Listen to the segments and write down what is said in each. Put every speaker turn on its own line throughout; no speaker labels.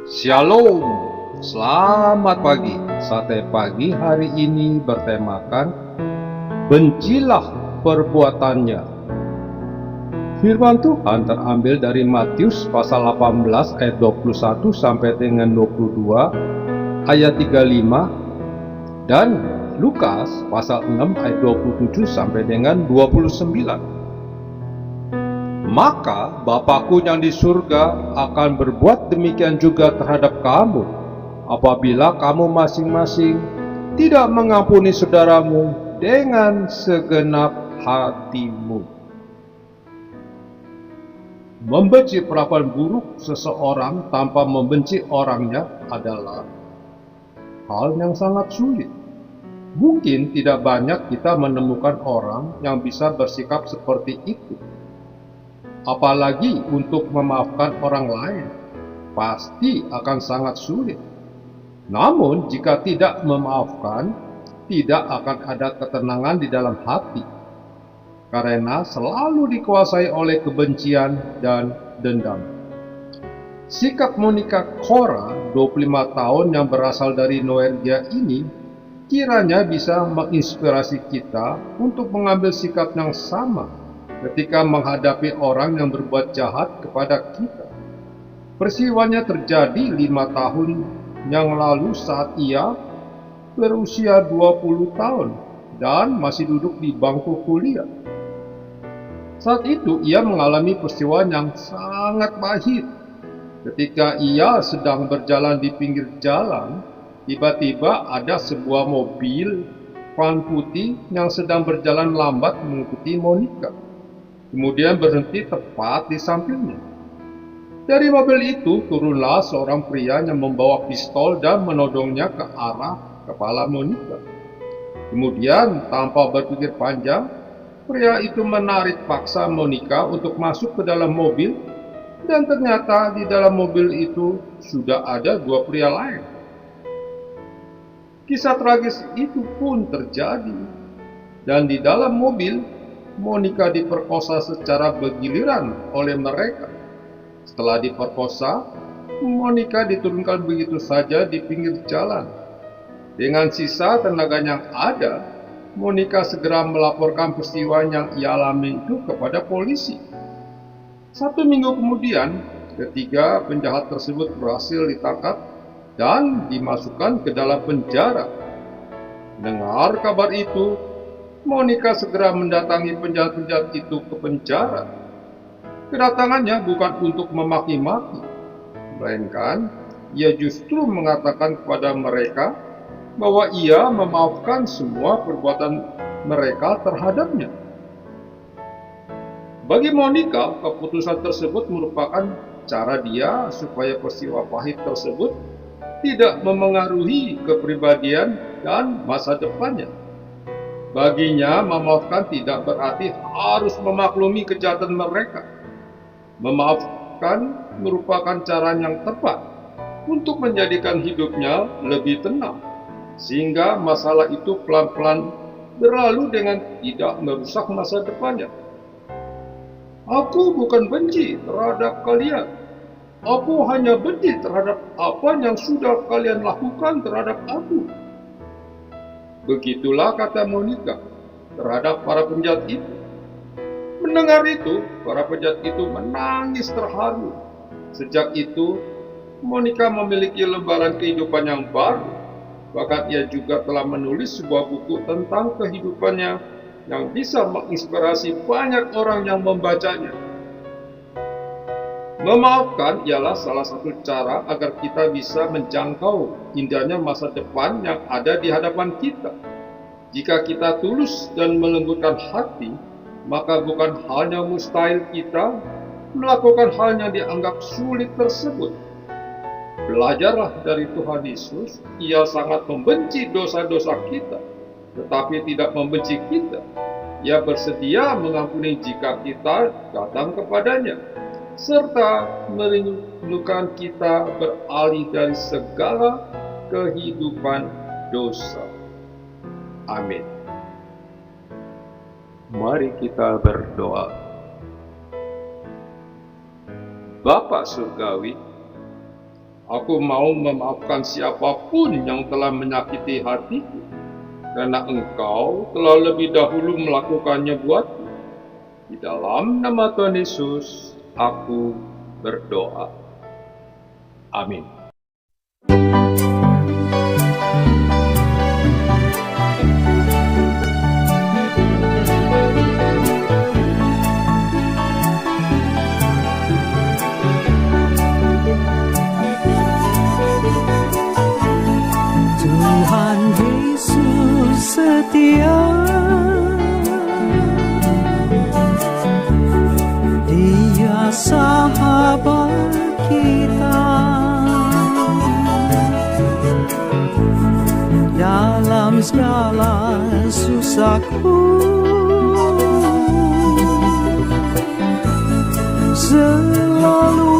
Shalom, selamat pagi. Sate pagi hari ini bertemakan bencilah perbuatannya. Firman Tuhan terambil dari Matius pasal 18 ayat 21 sampai dengan 22 ayat 35 dan Lukas pasal 6 ayat 27 sampai dengan 29. Maka Bapakku yang di surga akan berbuat demikian juga terhadap kamu, apabila kamu masing-masing tidak mengampuni saudaramu dengan segenap hatimu. Membenci perlakuan buruk seseorang tanpa membenci orangnya adalah hal yang sangat sulit. Mungkin tidak banyak kita menemukan orang yang bisa bersikap seperti itu. Apalagi untuk memaafkan orang lain, pasti akan sangat sulit. Namun, jika tidak memaafkan, tidak akan ada ketenangan di dalam hati, karena selalu dikuasai oleh kebencian dan dendam. Sikap Monica Cora, 25 tahun yang berasal dari Norwegia ini, kiranya bisa menginspirasi kita untuk mengambil sikap yang sama ketika menghadapi orang yang berbuat jahat kepada kita. Peristiwanya terjadi 5 tahun yang lalu saat ia berusia 20 tahun dan masih duduk di bangku kuliah. Saat itu ia mengalami peristiwa yang sangat pahit. Ketika ia sedang berjalan di pinggir jalan, tiba-tiba ada sebuah mobil van putih yang sedang berjalan lambat mengikuti Monica. Kemudian berhenti tepat di sampingnya. Dari mobil itu turunlah seorang pria yang membawa pistol dan menodongnya ke arah kepala Monica. Kemudian tanpa berpikir panjang, pria itu menarik paksa Monica untuk masuk ke dalam mobil, dan ternyata di dalam mobil itu sudah ada 2 pria lain. Kisah tragis itu pun terjadi, dan di dalam mobil Monica diperkosa secara bergiliran oleh mereka. Setelah diperkosa, Monica diturunkan begitu saja di pinggir jalan. Dengan sisa tenaga yang ada, Monica segera melaporkan peristiwa yang ia alami itu kepada polisi. 1 minggu kemudian, ketiga penjahat tersebut berhasil ditangkap dan dimasukkan ke dalam penjara. Dengar kabar itu, Monica segera mendatangi penjahat-penjahat itu ke penjara. Kedatangannya bukan untuk memaki-maki, melainkan ia justru mengatakan kepada mereka bahwa ia memaafkan semua perbuatan mereka terhadapnya. Bagi Monica, keputusan tersebut merupakan cara dia supaya peristiwa pahit tersebut tidak memengaruhi kepribadian dan masa depannya. Baginya, memaafkan tidak berarti harus memaklumi kejahatan mereka. Memaafkan merupakan cara yang tepat untuk menjadikan hidupnya lebih tenang, sehingga masalah itu pelan-pelan berlalu dengan tidak merusak masa depannya. Aku bukan benci terhadap kalian. Aku hanya benci terhadap apa yang sudah kalian lakukan terhadap aku. Begitulah kata Monica terhadap para penjahat itu. Mendengar itu, para penjahat itu menangis terharu. Sejak itu, Monica memiliki lembaran kehidupan yang baru. Bahkan ia juga telah menulis sebuah buku tentang kehidupannya yang bisa menginspirasi banyak orang yang membacanya. Memaafkan ialah salah satu cara agar kita bisa menjangkau indahnya masa depan yang ada di hadapan kita. Jika kita tulus dan melembutkan hati, maka bukan hal yang mustahil kita melakukan hal yang dianggap sulit tersebut. Belajarlah dari Tuhan Yesus, Ia sangat membenci dosa-dosa kita, tetapi tidak membenci kita. Ia bersedia mengampuni jika kita datang kepadanya, serta merindukan kita beralih dari segala kehidupan dosa. Amin. Mari kita berdoa. Bapa Surgawi, Aku mau memaafkan siapapun yang telah menyakiti hatiku, karena Engkau telah lebih dahulu melakukannya buatku. Di dalam nama Tuhan Yesus, aku berdoa. Amin.
Tuhan Yesus setia, Dia sahabat kita. Dalam segala susahku, selalu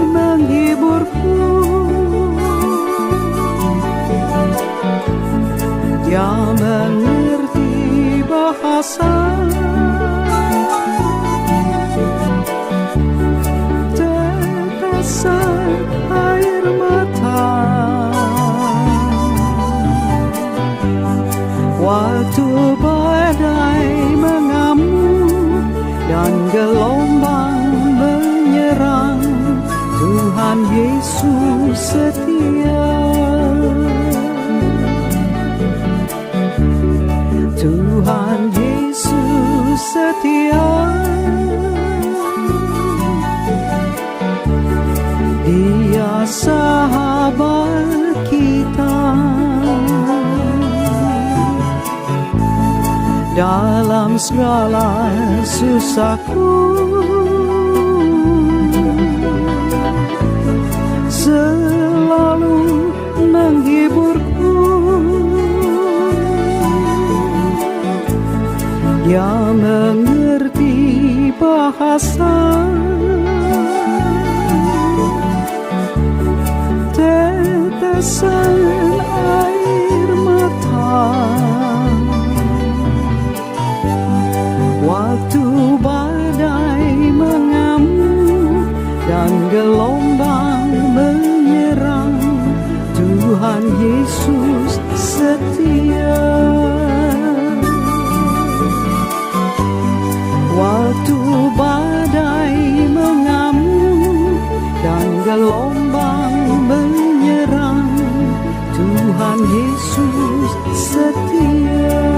menghiburku. Dia mengerti bahasa, tetesan air mata. Waktu badai mengamuk dan gelombang menyerang, Tuhan Yesus setia. Tuhan Yesus setia, Dia sahabat kita. Dalam segala susahku, selalu menghiburku. Dia mengerti bahasa, tetesan air mata. Waktu badai mengamuk dan gelombang menyerang, Tuhan Yesus setia. Waktu badai mengamuk dan gelombang menyerang, Tuhan Yesus setia.